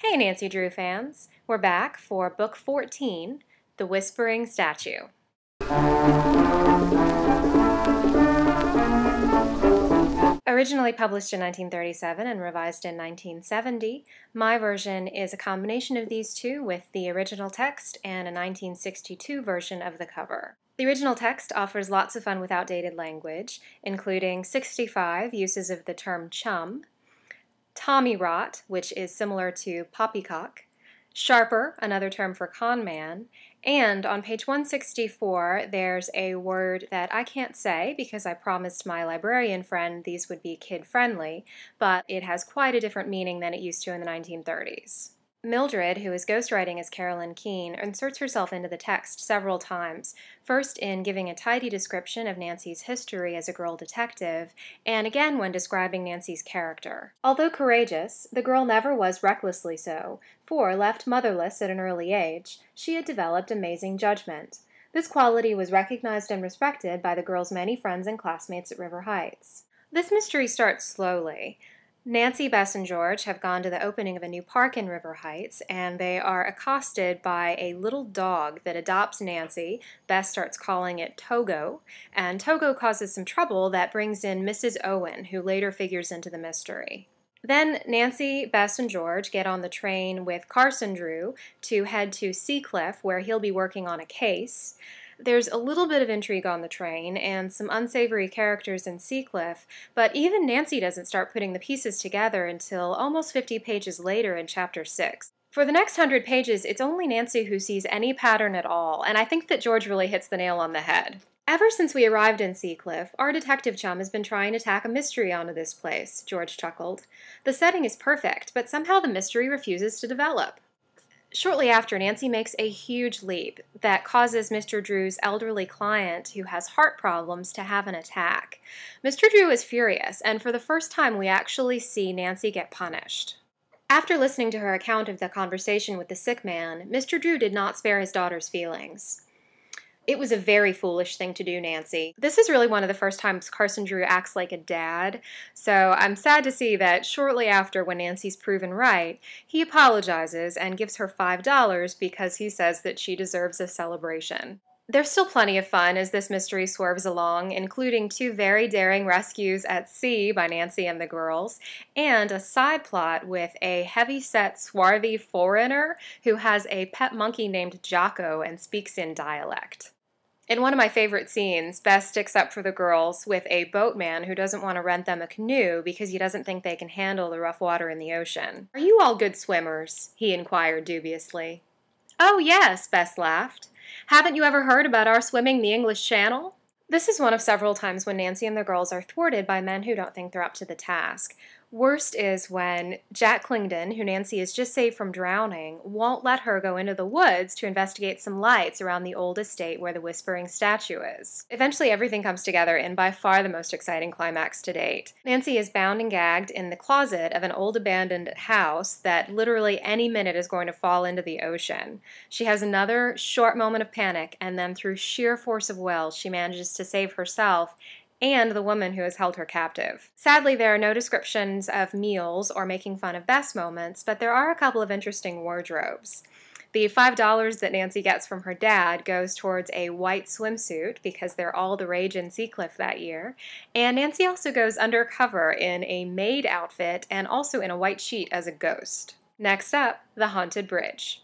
Hey Nancy Drew fans, we're back for Book 14, The Whispering Statue. Originally published in 1937 and revised in 1970, my version is a combination of these two with the original text and a 1962 version of the cover. The original text offers lots of fun with outdated language, including 65 uses of the term chum, Tommy rot, which is similar to poppycock, sharper, another term for con man, and on page 164 there's a word that I can't say because I promised my librarian friend these would be kid-friendly, but it has quite a different meaning than it used to in the 1930s. Mildred, who is ghostwriting as Carolyn Keene, inserts herself into the text several times, first in giving a tidy description of Nancy's history as a girl detective, and again when describing Nancy's character. Although courageous, the girl never was recklessly so, for, left motherless at an early age, she had developed amazing judgment. This quality was recognized and respected by the girl's many friends and classmates at River Heights. This mystery starts slowly. Nancy, Bess, and George have gone to the opening of a new park in River Heights, and they are accosted by a little dog that adopts Nancy. Bess starts calling it Togo, and Togo causes some trouble that brings in Mrs. Owen, who later figures into the mystery. Then Nancy, Bess, and George get on the train with Carson Drew to head to Seacliff, where he'll be working on a case. There's a little bit of intrigue on the train and some unsavory characters in Seacliff, but even Nancy doesn't start putting the pieces together until almost 50 pages later in Chapter 6. For the next 100 pages, it's only Nancy who sees any pattern at all, and I think that George really hits the nail on the head. Ever since we arrived in Seacliff, our detective chum has been trying to tack a mystery onto this place, George chuckled. The setting is perfect, but somehow the mystery refuses to develop. Shortly after, Nancy makes a huge leap that causes Mr. Drew's elderly client, who has heart problems, to have an attack. Mr. Drew is furious, and for the first time we actually see Nancy get punished. After listening to her account of the conversation with the sick man, Mr. Drew did not spare his daughter's feelings. It was a very foolish thing to do, Nancy. This is really one of the first times Carson Drew acts like a dad, so I'm sad to see that shortly after, when Nancy's proven right, he apologizes and gives her $5 because he says that she deserves a celebration. There's still plenty of fun as this mystery swerves along, including two very daring rescues at sea by Nancy and the girls, and a side plot with a heavy-set, swarthy foreigner who has a pet monkey named Jocko and speaks in dialect. In one of my favorite scenes, Bess sticks up for the girls with a boatman who doesn't want to rent them a canoe because he doesn't think they can handle the rough water in the ocean. "Are you all good swimmers?" he inquired dubiously. "Oh yes," Bess laughed. "Haven't you ever heard about our swimming the English Channel?" This is one of several times when Nancy and the girls are thwarted by men who don't think they're up to the task. Worst is when Jack Clingden, who Nancy has just saved from drowning, won't let her go into the woods to investigate some lights around the old estate where the whispering statue is. Eventually everything comes together in by far the most exciting climax to date. Nancy is bound and gagged in the closet of an old abandoned house that literally any minute is going to fall into the ocean. She has another short moment of panic, and then through sheer force of will she manages to save herself and the woman who has held her captive. Sadly, there are no descriptions of meals or making fun of Bess moments, but there are a couple of interesting wardrobes. The $5 that Nancy gets from her dad goes towards a white swimsuit because they're all the rage in Seacliff that year, and Nancy also goes undercover in a maid outfit and also in a white sheet as a ghost. Next up, the Haunted Bridge.